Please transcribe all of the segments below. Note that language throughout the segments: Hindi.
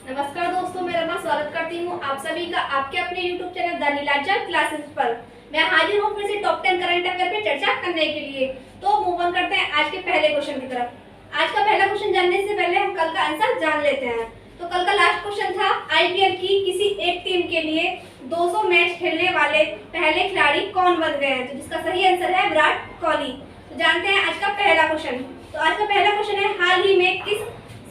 नमस्कार दोस्तों, मैं रमा स्वागत करती हूँ आप सभी का आपके अपने YouTube channel the Nilanchal classes पर। मैं हाजिर हूँ फिर से टॉप 10 करंट अफेयर पे चर्चा करने के लिए। तो मूव ऑन करते हैं आज के पहले क्वेश्चन की तरफ। आज का पहला क्वेश्चन जानने से पहले हम कल का आंसर जान लेते हैं। तो कल का लास्ट क्वेश्चन था IPL की किसी एक टीम के लिए 200 मैच खेलने वाले पहले खिलाड़ी कौन बन गए हैं। तो जिसका सही आंसर है विराट कोहली। तो जानते हैं आज का पहला क्वेश्चन। तो आज का पहला क्वेश्चन है, हाल ही में किस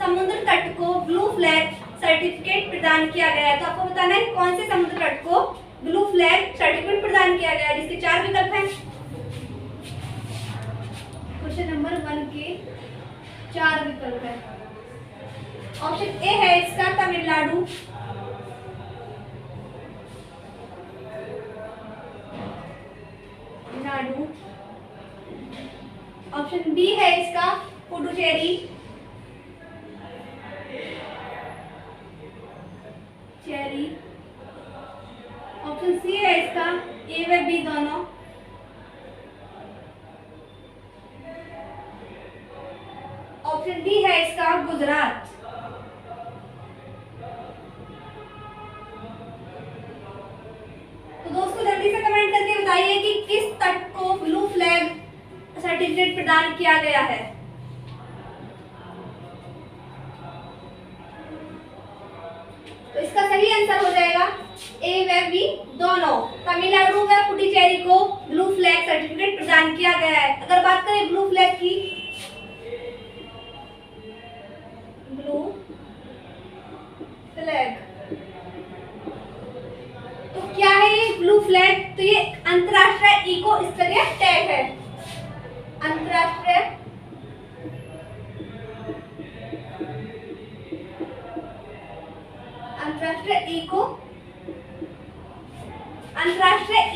समुद्र तट को ब्लू फ्लैग सर्टिफिकेट प्रदान किया गया है। तो आपको बताना है कौन से समुद्र तट को ब्लू फ्लैग सर्टिफिकेट प्रदान किया गया है, जिसके 4 विकल्प हैं। क्वेश्चन नंबर 1 के 4 विकल्प हैं। ऑप्शन ए है इसका तमिलनाडु, ऑप्शन बी है इसका पुडुचेरी, ऑप्शन सी है इसका ए व बी दोनों, ऑप्शन डी है इसका गुजरात। तो दोस्तों जल्दी से कमेंट करके बताइए कि किस तट को ब्लू फ्लैग सर्टिफिकेट प्रदान किया गया है। तो इसका सही आंसर हो जाएगा ए व बी दोनों। तमिलनाडु व पुडुचेरी को ब्लू फ्लैग सर्टिफिकेट प्रदान किया गया है। अगर बात करें ब्लू फ्लैग की, ब्लू फ्लैग तो क्या है ये ब्लू फ्लैग? तो ये अंतरराष्ट्रीय इको स्तरीय टैग है। अंतरराष्ट्रीय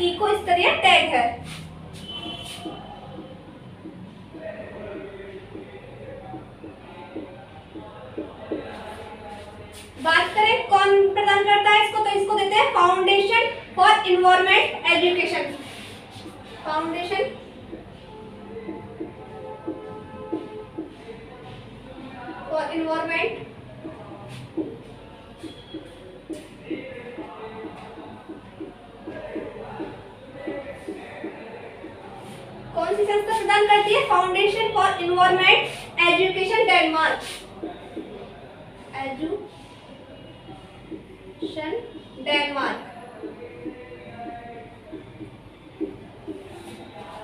इको स्तरीय टैग है। बात करें कौन प्रदान करता है इसको, तो इसको देते हैं foundation for environment education. Foundation for environment कौन सी संस्था प्रदान करती है? Foundation for environment education Denmark. Denmark.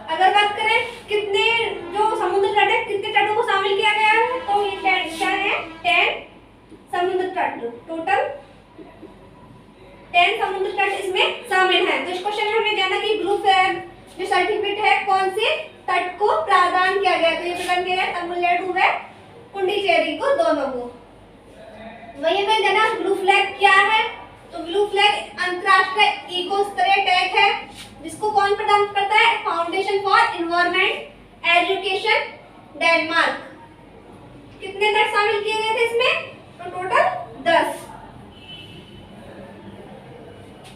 अगर बात करें कितने जो समुद्र तट है, कितने तटों को शामिल किया गया है, तो ये क्या है 10 समुद्र तट। टोटल 10 समुद्र तट इसमें शामिल है। तो इस क्वेश्चन में हमें जानना कि ब्लू फ्लैग जो सर्टिफिकेट है कौन से तट को प्रदान किया गया। तो ये प्रदान किया गया तमिलनाडु व पुडुचेरी को, दोनों को। वही हमें जाना ब्लू फ्लैग क्या है। तो ब्लू फ्लैग अंतरराष्ट्रीय इको स्तरीय टैग है, जिसको कौन प्रदान करता है? Foundation for environment education Denmark. कितने तट शामिल किए गए थे इसमें? तो टोटल 10।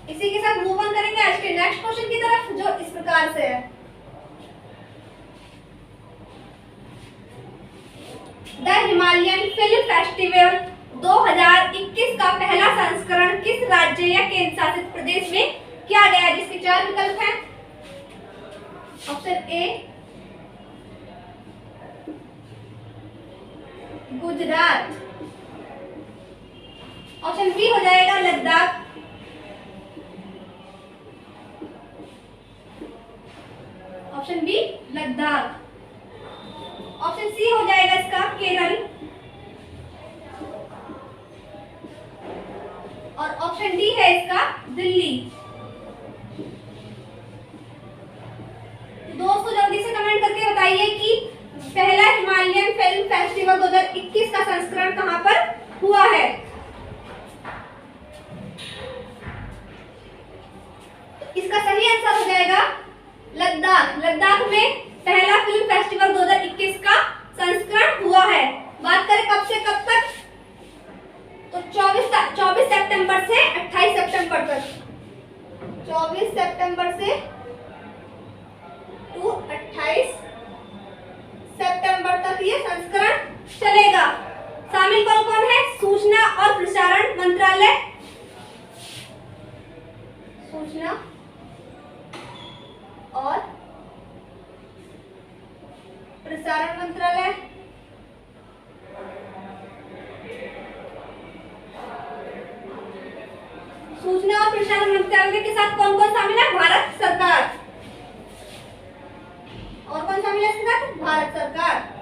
इसी के साथ मूव ऑन करेंगे आज के नेक्स्ट क्वेश्चन की तरफ, जो इस प्रकार से है। द हिमालयन फिल्म फेस्टिवल 2021 का पहला संस्करण किस राज्य या केंद्र शासित प्रदेश में किया गया है, जिसके 4 विकल्प हैं। Option A Gujarat, option B हो जाएगा Ladakh, option B Ladakh, option C हो जाएगा इसका केरल, और ऑप्शन डी है इसका दिल्ली। दोस्तों जल्दी से कमेंट करके बताइए कि पहला हिमालयन फिल्म फेस्टिवल 2021 का संस्करण कहां पर हुआ है। इसका सही आंसर हो जाएगा लद्दाख। लद्दाख में पहला फिल्म फेस्टिवल 2021 का संस्करण हुआ है। बात करें कब से कब तक, तो 24 सितंबर से 28 सितंबर तक। 24 सितंबर से 28 सितंबर तक ये संस्करण चलेगा। शामिल कौन कौन है? सूचना और प्रसारण मंत्रालय, सूचना और प्रसारण मंत्रालय, सूचना और प्रसारण मंत्रालय के साथ कौन कौन शामिल है? भारत सरकार। और कौन शामिल है इसके साथ? भारत सरकार।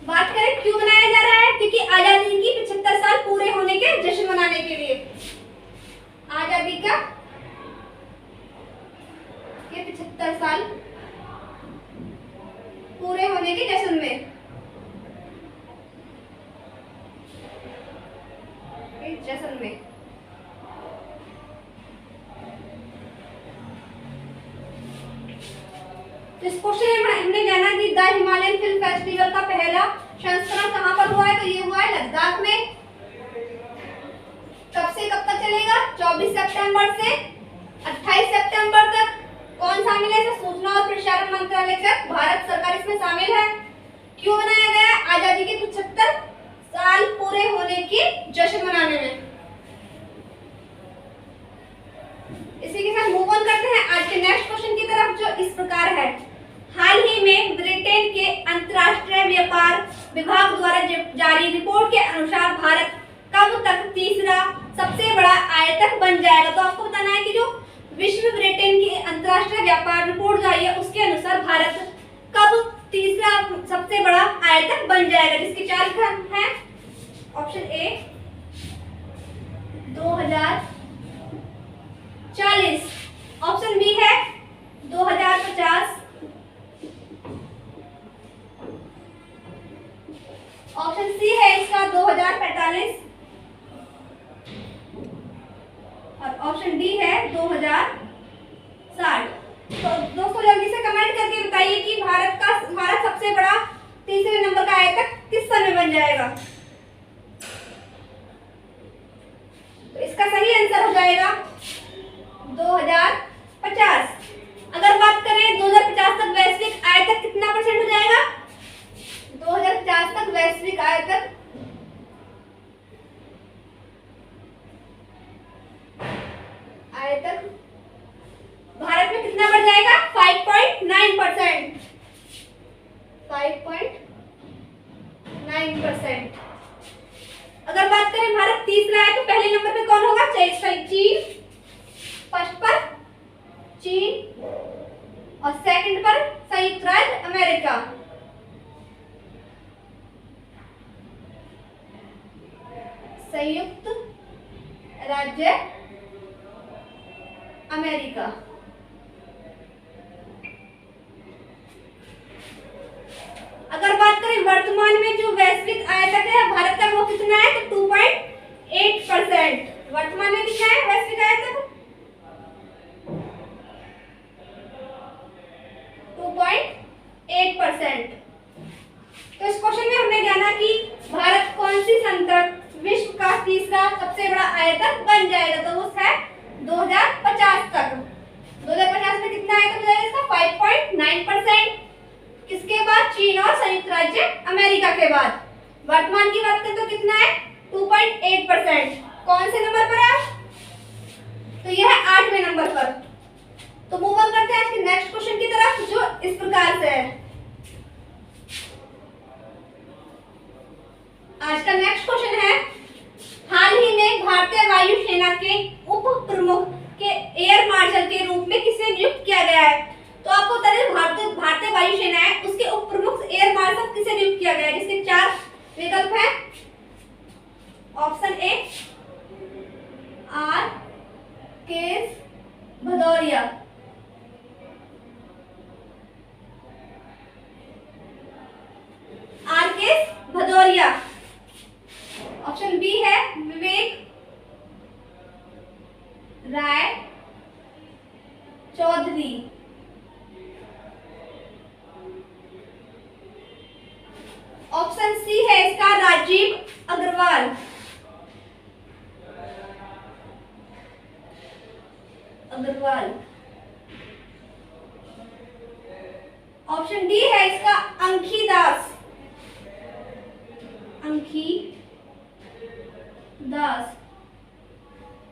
बात करें क्यों मनाया जा रहा है? क्योंकि आजादी की 75 साल पूरे होने के जश्न मनाने के लिए। आजादी का ये 75 साल पूरे होने के जश्न में, जश्न में इस क्वेश्चन में हमने जाना कि द हिमालयन फिल्म फेस्टिवल का पहला संस्करण कहां पर हुआ है? तो ये हुआ है लद्दाख में। कब से कब तक चलेगा? 24 सितंबर से 28 सितंबर तक। कौन शामिल है? सूचना और प्रसारण मंत्रालय के साथ भारत सरकार इसमें शामिल है। क्यों बनाया गया? आजादी के 75 साल पूरे होने की जश्न मनाने में। इसी के साथ मूव ऑन करते हैं आज के नेक्स्ट क्वेश्चन की तरफ, जो इस प्रकार है। हाल ही में ब्रिटेन के अंतर्राष्ट्रीय व्यापार विभाग द्वारा जारी रिपोर्ट के अनुसार भारत कब तक तीसरा सबसे बड़ा आयातक बन जाएगा? तो आपको बताना है कि जो विश्व ब्रिटेन की अंतर्राष्ट्रीय व्यापार रिपोर्ट आई है उसके अनुसार भारत कब तीसरा सबसे बड़ा आयातक बन जाएगा, जिसके चार विकल्प हैं। ऑप्शन ए 2040, ऑप्शन बी है 2050, ऑप्शन सी है इसका 2045 और ऑप्शन डी है 2060। तो दोस्तों जल्दी से कमेंट करके बताइए कि भारत सबसे बड़ा तीसरे नंबर का आयातक किस सन में बन जाएगा। तो इसका सही आंसर हो जाएगा 2050। अगर बात करें 2050 तक वैश्विक आयातक कितना परसेंट हो जाएगा? 2050 तक वैश्विक आयातक भारत में कितना बढ़ जाएगा? 5.9%। 5.9%। अगर बात करें भारत तीसरा है तो पहले नंबर पे कौन होगा? चीन, फर्स्ट पर चीन और सेकंड पर संयुक्त राज्य अमेरिका। संयुक्त राज्य अमेरिका। अगर बात करें वर्तमान में जो वैश्विक आयातक है भारत का, वो कितना है? तो 2.8%। वर्तमान में कितना है वैश्विक आयातक? 2.8%। तो इस क्वेश्चन में हमने जाना कि भारत कौन सी सन तक विश्व का तीसरा सबसे बड़ा आयातक बन जाएगा। तो वो है 2050 तक। 2050 में कितना आयातक हो जाएगा इसका? 5.9%। किसके बाद? चीन और संयुक्त राज्य अमेरिका के बाद। वर्तमान की बात करें तो कितना है? 2.8%। कौन से नंबर पर है? तो यह है 8वें नंबर पर। तो मूव ऑन करते हैं आज के नेक्स्ट क्वेश्चन की तरफ, जो इस प्रकार से है। आज का नेक्स्ट क्वेश्चन है, हाल ही में भारतीय वायुसेना के उप प्रमुख के एयर मार्शल के रूप में किसे नियुक्त किया गया है? तो आपको बता दें भारतीय वायुसेना है उसके उप प्रमुख एयर मार्शल किसे नियुक्त किया गया है, जिसके चार विकल्प हैं। ऑप्शन ए आर के भदौरिया, आर के भदौरिया। ऑप्शन बी है विवेक राय चौधरी, ऑप्शन सी है इसका राजीव अग्रवाल, ऑप्शन डी है इसका अंकी दास। अंकी दास।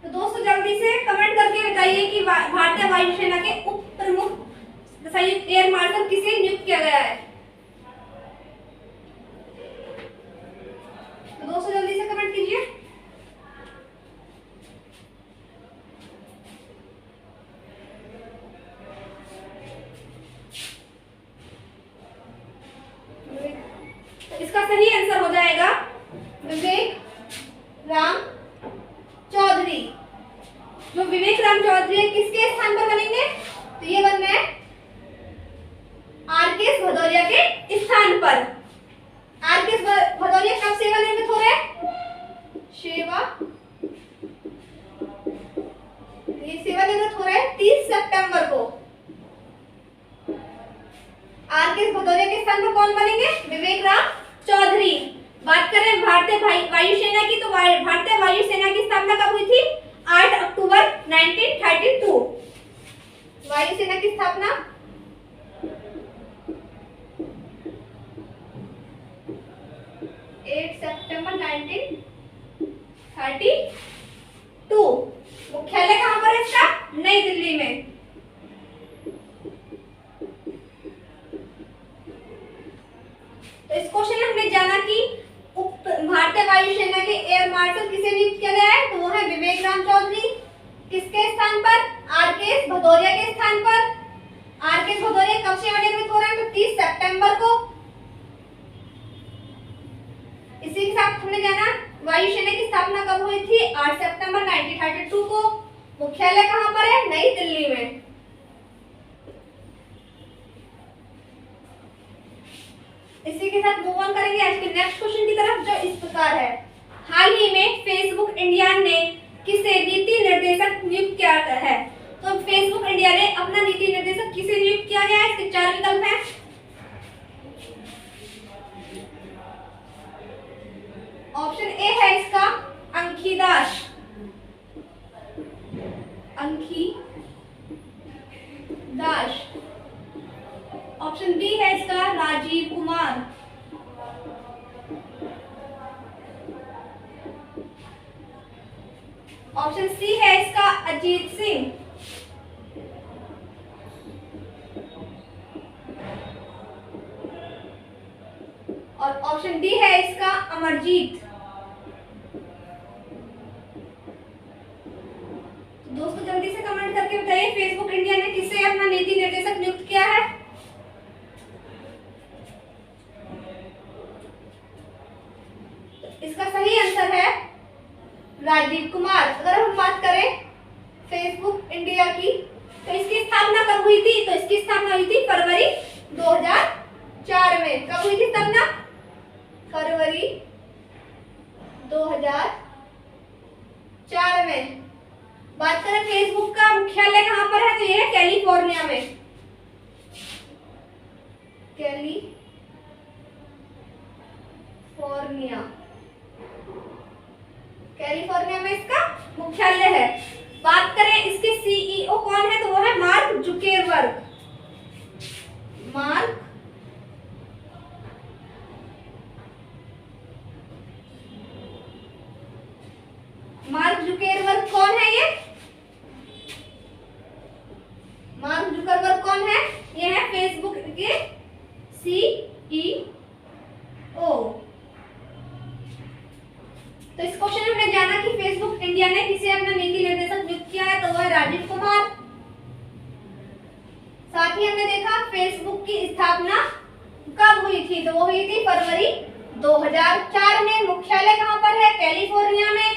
तो दोस्तों जल्दी से कमेंट करके बताइए कि भारतीय वायुसेना के उप प्रमुख संयुक्त एयर मार्शल किसे नियुक्त किया गया है। तो दोस्तों जल्दी से कमेंट कीजिए। इसका सही आंसर हो जाएगा विवेक राम चौधरी। जो विवेक राम चौधरी किसके स्थान पर बनेंगे, तो ये बनना है आर.के. भदौरिया के स्थान पर। आर.के. भदौरिया कब सेवानिवृत्त हो रहे हैं, सेवानिवृत्त हो रहे हैं 30 सितंबर को। आर.के. भदौरिया के स्थान पर कौन बनेंगे, विवेक राम चौधरी। बात करें भारतीय वायुसेना की, तो भारतीय वायुसेना की स्थापना कब हुई थी, 8 अक्टूबर 1932। वायुसेना की स्थापना 8 सितंबर 1932। मुख्यालय कहां पर है इसका, नई दिल्ली में। तो इस क्वेश्चन में हमने जाना कि भारतीय वायुसेना के एयर मार्शल किसे नियुक्त किया गया है, तो वो है विवेक राम चौधरी। किसके स्थान पर, आर.के. भदौरिया के स्थान पर। आर.के. भदौरिया कब सेवानिवृत्त हो रहे हैं, तो 30 सितंबर को। इसी के साथ हमने जाना वायुसेना की स्थापना कब हुई थी, 8 सितंबर 1932 को। मुख्यालय कहां पर है, नई दिल्ली में। इसी के साथ मूव ऑन करेंगे आज के नेक्स्ट क्वेश्चन की तरफ, जो इस प्रकार है। हाल ही में फेसबुक इंडिया ने किसे नीति निर्देशक नियुक्त किया है, तो फेसबुक इंडिया ने अपना नीति निर्देशक किसे नियुक्त किया गया है, इसके 4 विकल्प हैं। ऑप्शन ए है इसका अंकी दास, ऑप्शन बी है इसका राजीव कुमार, ऑप्शन सी है इसका अजीत सिंह, और ऑप्शन डी है इसका अमरजीत। दोस्तों जल्दी से कमेंट करके बताइए फेसबुक इंडिया ने किसे अपना नीति निर्देशक नियुक्त किया है। इसका सही आंसर है राजीव कुमार। अगर हम बात करें फेसबुक इंडिया की, तो इसकी स्थापना कब हुई थी, तो इसकी स्थापना हुई थी फरवरी 2004 में। कब हुई थी स्थापना, फरवरी 2004 में। बात करें फेसबुक का मुख्यालय कहां पर है, तो यह है कैलिफोर्निया में। कैलिफोर्निया में इसका मुख्यालय है। बात करें इसके सीईओ कौन है, तो वो है मार्क जुकेरबर्ग। मार्क जुकेरबर्ग कौन है, मार्क जुकरबर्ग कौन है, ये है फेसबुक के सीईओ। तो इस क्वेश्चन में हमने जाना कि फेसबुक इंडिया ने किसे अपना नीति निर्देशक नियुक्त किया है, तो वह है राजीव कुमार। साथ ही हमने देखा फेसबुक की स्थापना कब हुई थी, तो वो हुई थी फरवरी 2004 में। मुख्यालय कहां पर है, कैलिफोर्निया में।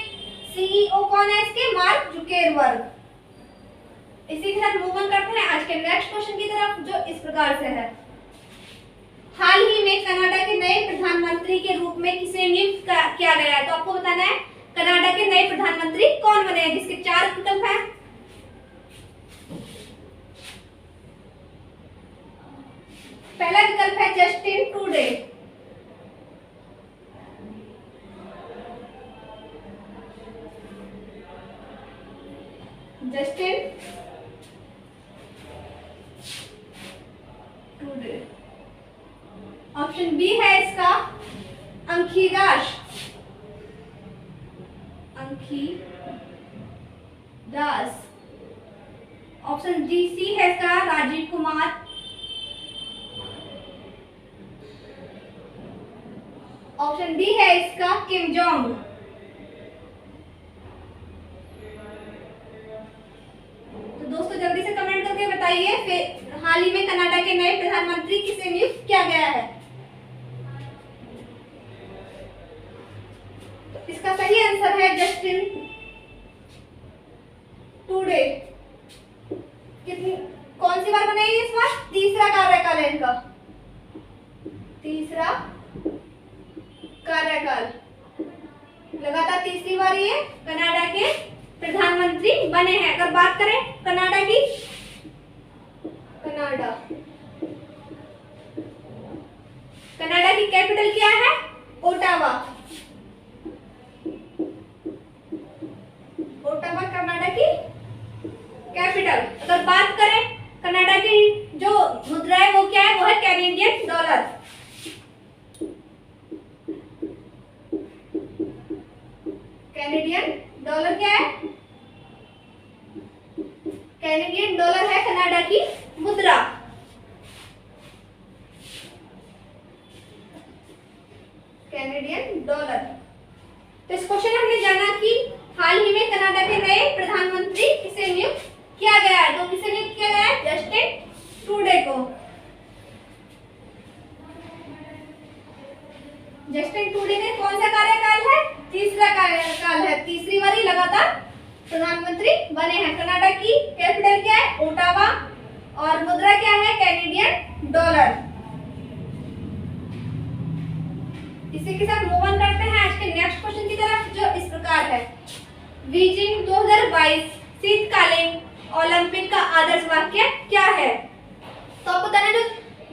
सीईओ कौन है इसके, मार्क जुकेरबर्ग। इसी के साथ मूव ऑन करते हैं आज के नेक्स्ट क्वेश्चन की तरफ, जो इस प्रकार से है। हाल ही में कनाडा के नए प्रधानमंत्री के रूप में किसे नियुक्त किया गया है, तो आपको बताना है कनाडा के नए प्रधानमंत्री कौन बने हैं, जिसके 4 विकल्प हैं। पहला विकल्प है जस्टिन ट्रूडे, ऑप्शन बी है इसका अंकीदास, अंकीदास। ऑप्शन डी सी है इसका राजीव कुमार। ऑप्शन डी है इसका किम जोंग। तो दोस्तों जल्दी से कमेंट करके बताइए हाल ही में कनाडा के नए प्रधानमंत्री किसे नियुक्त किया गया है। तो इसका सही आंसर है जस्टिन ट्रूडे। कितनी कौन सी बार बने इस बार? तीसरा कार्यकाल है इनका, तीसरा कार्यकाल। लगातार तीसरी बार ये कनाडा के प्रधानमंत्री बने हैं। अगर बात करें कनाडा की, कनाडा की कैपिटल क्या है? ओटावा। ओटावा कनाडा की कैपिटल। अगर बात करें कनाडा की जो मुद्रा है वो क्या है? वो है कैनेडियन डॉलर। कैनेडियन डॉलर क्या है? कैनेडियन डॉलर है कनाडा की मुद्रा। Canadian dollar. तो इस क्वेश्चन में हमने जाना कि हाल ही में कनाडा के नए प्रधानमंत्री किसे नियुक्त किया गया है। तो किसे नियुक्त किया गया है? जस्टिन ट्रूडे को। जस्टिन ट्रूडे ने कौन सा कार्यकाल है? तीसरा कार्यकाल है। तीसरी बार ही लगातार प्रधानमंत्री बने हैं। कनाडा की कैपिटल क्या है? ओटावा। और मुद्रा क्या है? Canadian dollar. इसी के साथ मूव ऑन करते हैं आज के नेक्स्ट क्वेश्चन की तरफ, जो इस प्रकार है। बीजिंग 2022 शीतकालीन ओलंपिक का आदर्श वाक्य क्या है? तो आपको बताना जो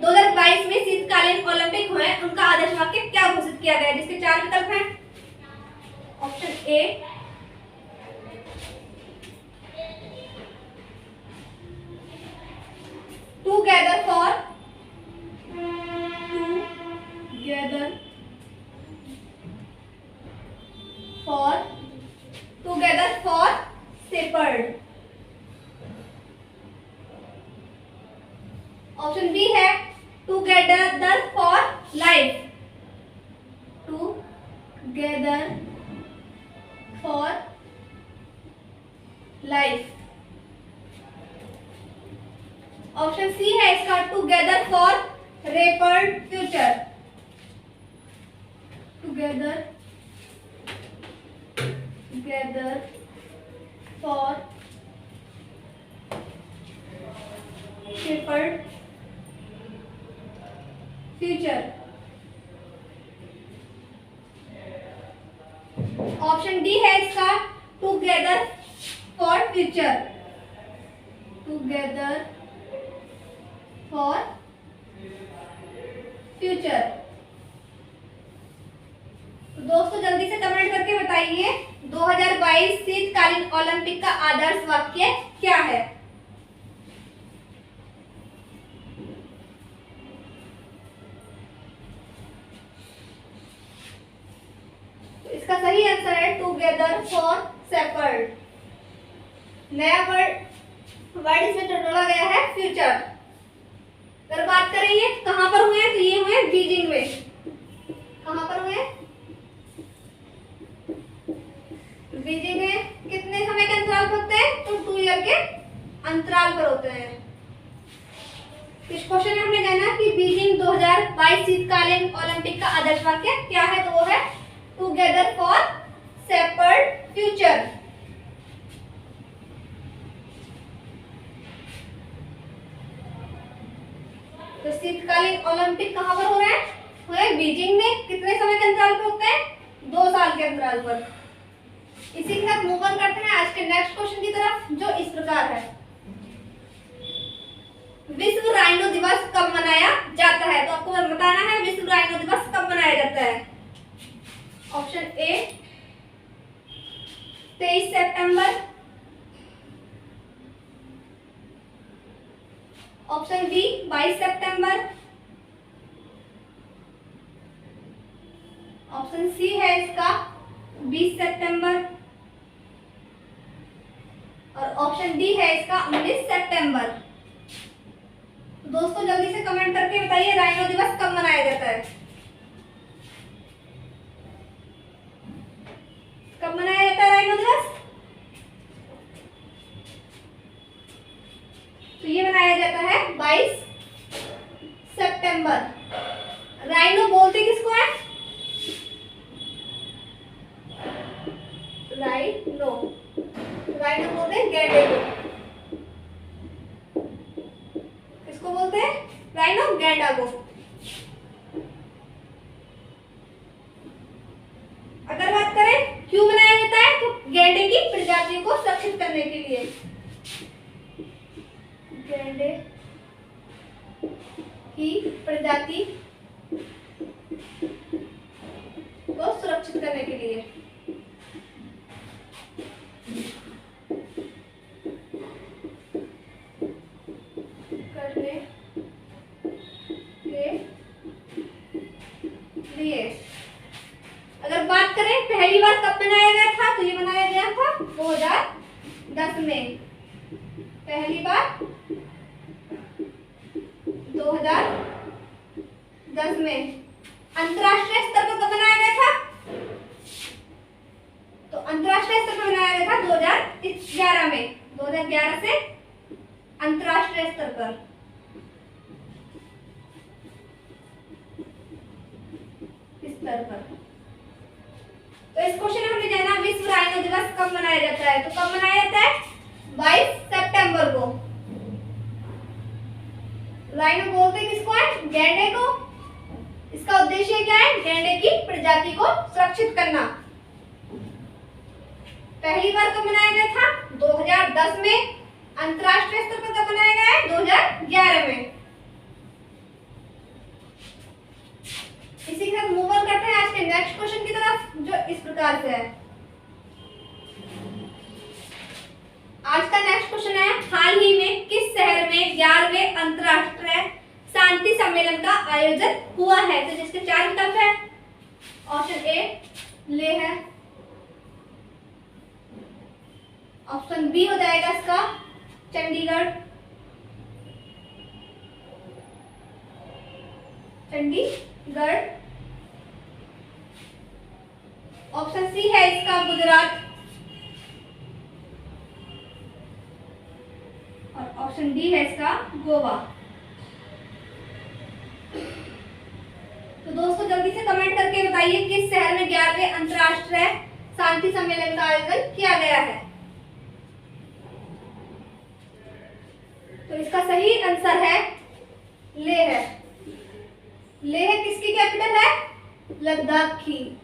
2022 में शीतकालीन ओलंपिक हुए उनका आदर्श वाक्य क्या घोषित किया गया है, जिसके 4 विकल्प हैं। Option A, together for shared. Option B है together for life. Together for life. Option C है इसका together for shared future. Together for shared future. Option D है इसका together for future. Together for future. तो दोस्तों जल्दी से कमेंट करके बताइए 2022 शीतकालीन ओलंपिक का आदर्श वाक्य क्या है। तो इसका सही आंसर है टुगेदर फॉर शेपर्ड। नया वर्ड इसमें जोड़ा गया है फ्यूचर। अगर बात करें ये कहां पर हुए हैं, तो ये हुए बीजिंग में। कहां पर हुए? बीजिंग में। कितने समय के अंतराल पर होते हैं? तो 2 ईयर के अंतराल पर होते हैं। इस क्वेश्चन में हमने जाना कि बीजिंग 2022 शीतकालीन ओलंपिक का आदर्श वाक्य क्या है। तो वो है टुगेदर फॉर शेपर्ड फ्यूचर। तो शीतकालीन ओलंपिक कहां पर हो रहे हैं? हुए बीजिंग में। कितने समय के अंतराल पर होते हैं? 2 साल के अंतराल पर। इसी के साथ मूव ऑन करते हैं आज के नेक्स्ट क्वेश्चन की तरफ, जो इस प्रकार है। विश्व राइनो दिवस कब मनाया जाता है? तो आपको बताना है विश्व राइनो दिवस कब मनाया जाता है। ऑप्शन ए 23 सितंबर। ऑप्शन बी 22 सितंबर। ऑप्शन सी है इसका 20 सितंबर और ऑप्शन डी है इसका 19 सितंबर। तो दोस्तों जल्दी से कमेंट करके बताइए राइनो दिवस कब मनाया जाता है, कब मनाया जाता है राइनो दिवस। तो ये मनाया जाता है 22 सितंबर। राइनो बोलते किसको है, राइनो, राइनो बोलते हैं गैंडे को। किसको बोलते हैं, राइनो, गैंडा को। अगर बात करें क्यों मनाया जाता है, तो गैंडे की प्रजातियों को सुरक्षित करने के लिए, गैंडे की प्रजाति को सुरक्षित करने के लिए। अगर बात करें पहली बार कब मनाया गया था, तो ये मनाया गया था 2010 में। पहली बार 2010 में। अंतरराष्ट्रीय स्तर पर कब मनाया गया था, तो अंतरराष्ट्रीय स्तर पर मनाया गया था 2011 में। 2011 से अंतरराष्ट्रीय स्तर पर। तो इस क्वेश्चन में हमने जाना विश्व राइनो दिवस कब मनाया जाता है, तो कब मनाया जाता है 22 सितंबर को। राइनो बोलते किसको है, गैंडे को। इसका उद्देश्य क्या है, गैंडे की प्रजाति को सुरक्षित करना। पहली बार कब मनाया गया था 2010 में। अंतरराष्ट्रीय स्तर पर कब मनाया गया है 2011 में। इसी के साथ मूव ऑन करते हैं आज के नेक्स्ट क्वेश्चन की तरफ, जो इस प्रकार से है। आज का नेक्स्ट क्वेश्चन है, हाल ही में किस शहर में 11वें अंतरराष्ट्रीय शांति सम्मेलन का आयोजन हुआ है, तो जिसके 4 विकल्प है। ऑप्शन ए लेह है, ऑप्शन बी हो जाएगा इसका चंडीगढ़, चंडीगढ़। ऑप्शन सी है इसका गुजरात और ऑप्शन डी है इसका गोवा। तो दोस्तों जल्दी से कमेंट करके बताइए किस शहर में 11वें अंतरराष्ट्रीय शांति सम्मेलन का आयोजन किया गया है। तो इसका सही आंसर है लेह। लेह किसकी कैपिटल है, लद्दाख की।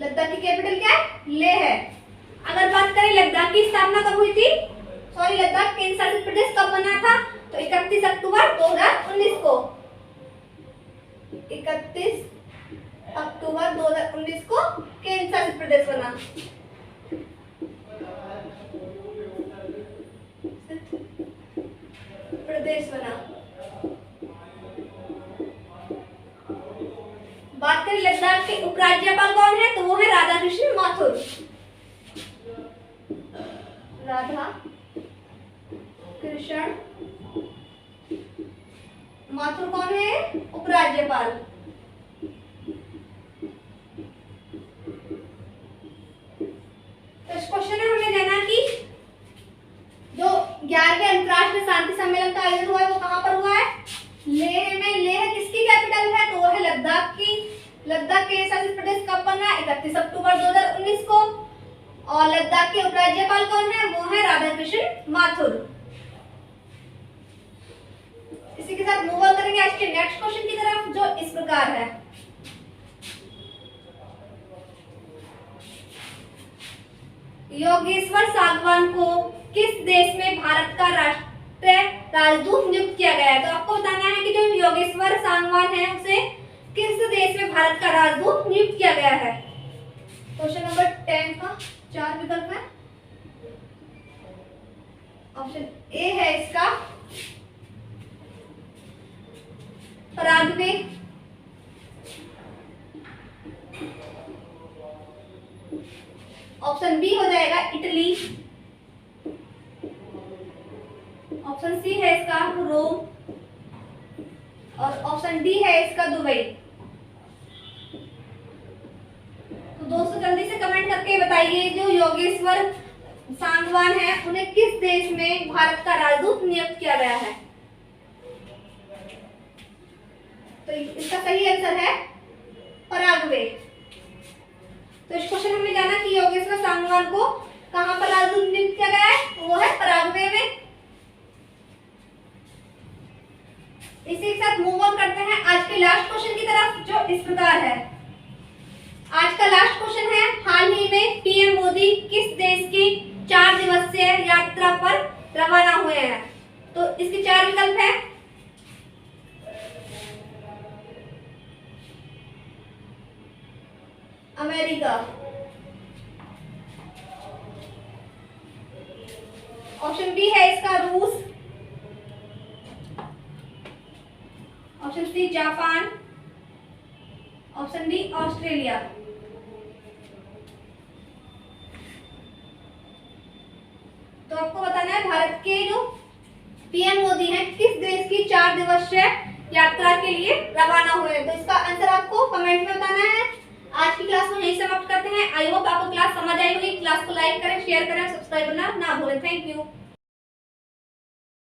लद्दाख की कैपिटल क्या है, लेह है। अगर बात करें लद्दाख की स्थापना कब हुई थी, सॉरी लद्दाख केंद्र शासित प्रदेश कब बना था, तो 31 अक्टूबर 2019 को। 31 अक्टूबर 2019 को केंद्र शासित प्रदेश बना। प्रदेश बना। बात करें लद्दाख के उपराज्यपाल कौन है, तो वो है राधा कृष्ण माथुर। राधा कृष्ण माथुर कौन है, उपराज्यपाल। तो इस क्वेश्चन में हमने जाना कि जो 11वें अंतरराष्ट्रीय शांति सम्मेलन का आयोजन हुआ है वो कहां पर हुआ है, लेह में। लेह किसकी कैपिटल है, तो वो है लद्दाख की। लद्दाख के शासित प्रदेश कब बना, 31 अक्टूबर 2019 को। और लद्दाख के उपराज्यपाल कौन है, वो है राधा कृष्ण माथुर। इसी के साथ मूव ऑन करेंगे आज के नेक्स्ट क्वेश्चन की तरफ, जो इस प्रकार है। योगेश्वर सागवान को किस देश में भारत का राष्ट्रीय राजदूत नियुक्त किया गया है, तो आपको बताना है कि जो योगेश्वर सागवान है उसे किस देश में भारत का राजदूत नियुक्त किया गया है। क्वेश्चन नंबर 10 का 4 विकल्प है। ऑप्शन ए है इसका पराग्वे, ऑप्शन बी हो जाएगा इटली। ऑप्शन सी है इसका रोम और ऑप्शन डी है इसका दुबई। तो दोस्तों जल्दी से कमेंट करके बताइए जो योगेश्वर सांगवान है उन्हें किस देश में भारत का राजदूत नियुक्त किया गया है। तो इसका सही आंसर है पराग्वे। तो इस क्वेश्चन में जाना कि योगेश्वर सांगवान को कहां पर राजदूत नियुक्त किया गया है, वो है पराग्वे में। इसी के साथ मूव ऑन करते हैं आज के लास्ट क्वेश्चन की तरफ, जो इस प्रकार है। आज का लास्ट क्वेश्चन है, हाल ही में पीएम मोदी किस देश की 4 दिवसीय यात्रा पर रवाना हुए हैं। तो इसके 4 विकल्प हैं। अमेरिका, ऑप्शन बी है इसका रूस, option C Japan, option D Australia. तो आपको बताना है भारत के जो पीएम मोदी हैं किस देश की 4 दिवसीय यात्रा के लिए रवाना हुए हैं। तो इसका आंसर आपको कमेंट में बताना है। आज की क्लास को यहीं समाप्त करते हैं। आई होप आपको क्लास समझ आई होगी। क्लास को लाइक करें, शेयर करें, सब्सक्राइब करना ना भूलें। Thank you.